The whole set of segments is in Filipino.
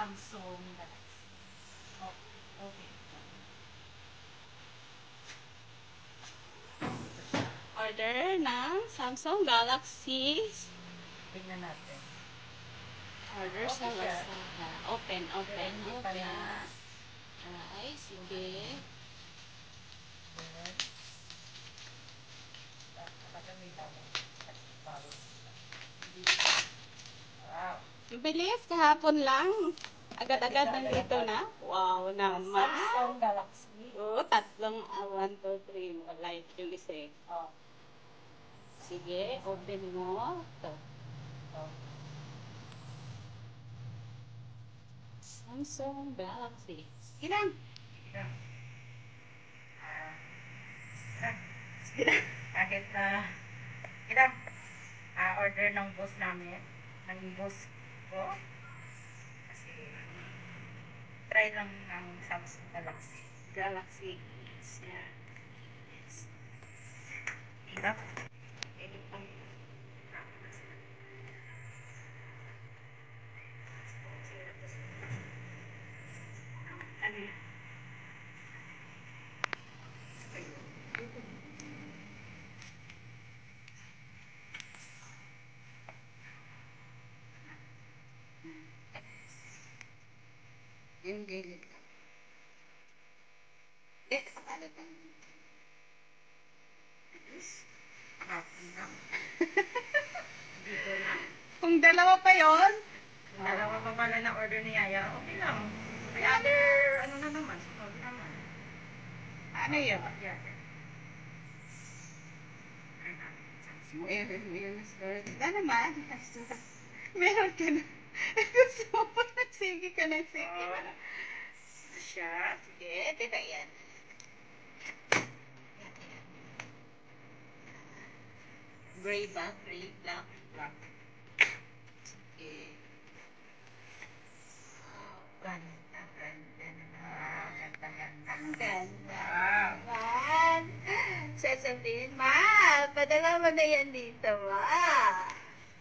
Samsung Galaxy. Oh, okay. Order ng Samsung Galaxy. Tingnan natin. Order sa Okay siya. Lazada. Open. Hindi pa na. Ay, sige. Yes. Nakagamitan mo. Wow. Bilis, kahapon lang. Agad-agad nandito na. Wow naman. Samsung Galaxy. Oo, tatlong 1, 2, 3. Light yung isa eh. Oh. Sige, open mo. Ito. Oh. Samsung Galaxy. Sige lang. Sige lang. Kahit ilang order ng boss namin, ng boss ko. Kasi try lang ng Samsung Galaxy. Galaxy. Yeah. Ilang? Ito pa. Ano yan? Yung gilid. Ano ba? Dito na. Kung dalawa pa yon, Dalawa pa pala na order ni Yaya. Okay lang. May other, ano na naman, sunod naman. ano yun? Yan. Wala naman. Meron ka na. Gusto mo pa nagsige ka ng sige. Siya. Sige, tita yan. Gray ba? Gray, black. Black. Sige. Ganda, ganda naman. Ganda, ganda. Ang ganda. Wow. Naman. Sasabihin, ma, padala mo na yan dito, ma.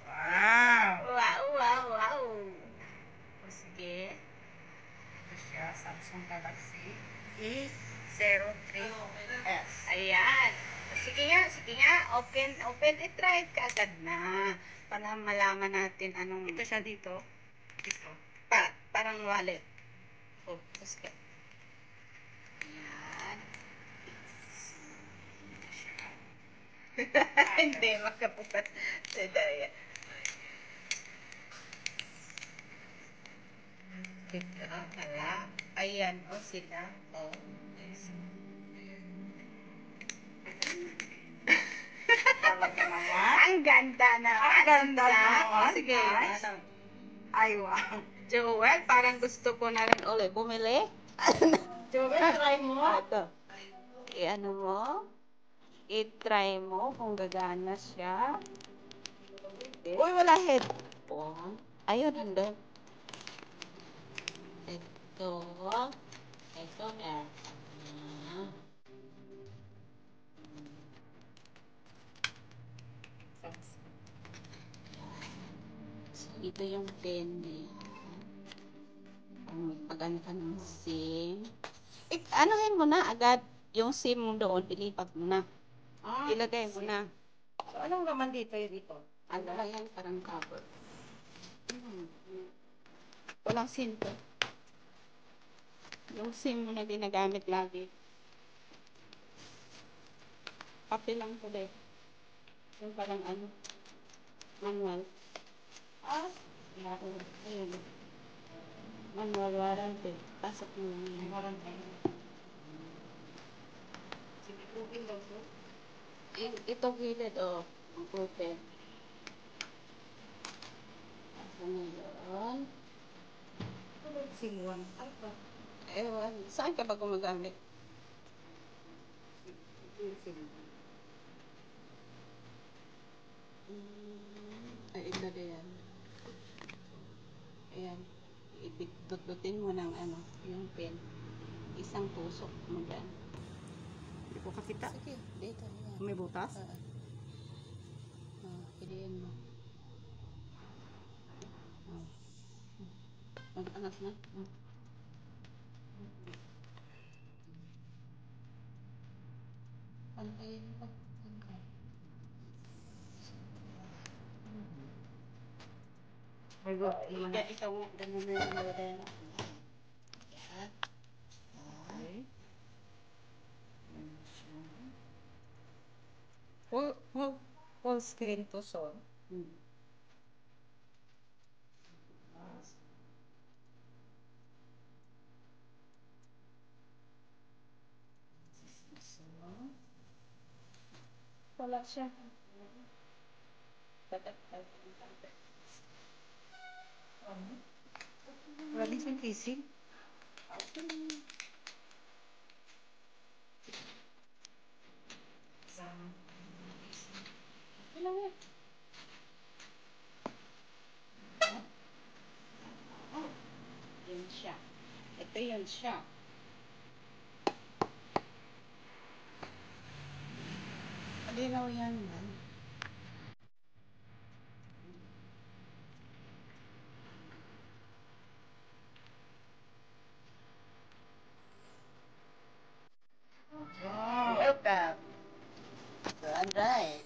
Wow. Wow, wow, wow. O sige. Ito siya, Samsung Galaxy Hmm? E03s. Ayan. Sige nga. Open. I-try it ka agad na. Para malaman natin anong... Ito siya dito. Ito. Parang wallet. Oh, tapos ka. Ayan. Hindi, makapupat. Ayan. Ito, ayan, o sila. Oh. Talaga naman. Ang ganda na. Ang ganda naman. O, sige. Nice. Ano? Ay, wow. Joel, parang gusto ko na rin ulit bumili. Joel, try mo. Ito. I-ano mo? I-try mo kung gagana siya. Uy, wala headphone. Ayun, hindi. Ito. Ito, aircon. So, ito yung pen niya. Pag-ano ka ng SIM. Anuhin mo na agad yung SIM mo doon. Ilipat mo na. Ilagay mo na. So, anong laman dito yung dito? Ano lang yan, parang cover. Walang SIM to. Yung SIM mo na ginagamit lagi. Papel lang to deh. Yung parang ano, manual. Ayun. Manual warranty. Pasok mo lang May yan. warranty. Sige, open daw to. Ito gilid, oh. Ang open. Pasok mo yun. Ito ba yung SIM 1? Ano ba? Ewan, saan ka ba gumagamit? Ito yung SIM 1. Ay, ilagay yan. Ayan. Dutdutin mo ng ano, yung pen. Isang tusok mo dyan. Hindi ko kakita. Sige, dito. Yan. May butas? Piliin mo. Mag-anak na. Pantay pa. Ikaw mo, ganun na yung model. Yan. Okay. Full screen to son. Hmm. Wala siya. Wala din siyang kissing. Ilang yan? Oh, yun siya. Ito yun siya. Malinaw yan, man. Welcome to Android.